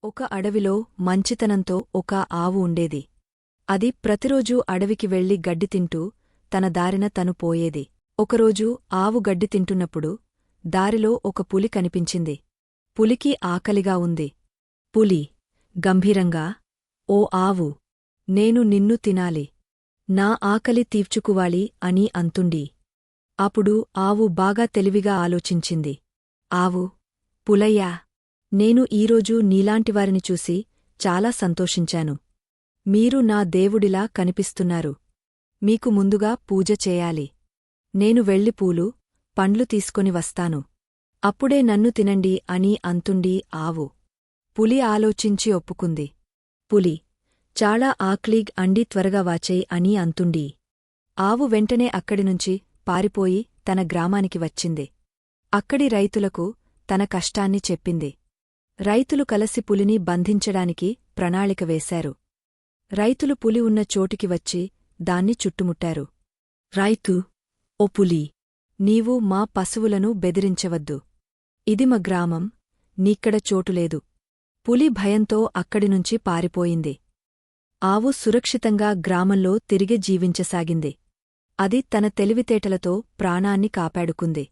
ఒక అడవిలో మంచితనంతో ఒక ఆవు ఉండేది. అది ప్రతిరోజూ అడవికి వెళ్లి గడ్డి తింటూ తన దారిన తను పోయేది. ఒకరోజు ఆవు గడ్డి తింటున్నప్పుడు దారిలో ఒక పులి కనిపించింది. పులికి ఆకలిగా ఉంది. పులి గంభీరంగా, ఓ ఆవు, నేను నిన్ను తినాలి. నా ఆకలి తీర్చుకువాలి అని అంటుండి. అప్పుడు ఆవు బాగా తెలివిగా ఆలోచించింది. ఆవు, పులయ్యా, నేను ఈరోజు నీలాంటివారిని చూసి చాలా సంతోషించాను. మీరు నా దేవుడిలా కనిపిస్తున్నారు. మీకు ముందుగా పూజ చేయాలి. నేను వెళ్ళి పూలు, పండ్లు తీసుకొని వస్తాను. అప్పుడే నన్ను తినండి అని అంటుండి ఆవు. పులి ఆలోచించి ఒప్పుకుంది. పులి, చాలా ఆక్లీగ్ అండి, త్వరగా వాచేయ్ అని అంటుండి. ఆవు వెంటనే అక్కడినుంచి పారిపోయి తన గ్రామానికి వచ్చింది. అక్కడి రైతులకు తన కష్టాన్ని చెప్పింది. రైతులు కలసి పులిని బంధించడానికి ప్రణాళిక వేశారు. రైతులు పులి ఉన్న చోటికి వచ్చి దాన్ని చుట్టుముట్టారు. రైతు, ఓ పులీ, నీవు మా పశువులను బెదిరించవద్దు. ఇది మా గ్రామం, నీక్కడ చోటులేదు. పులి భయంతో అక్కడినుంచి పారిపోయింది. ఆవు సురక్షితంగా గ్రామంలో తిరిగి జీవించసాగింది. అది తన తెలివితేటలతో ప్రాణాన్ని కాపాడుకుంది.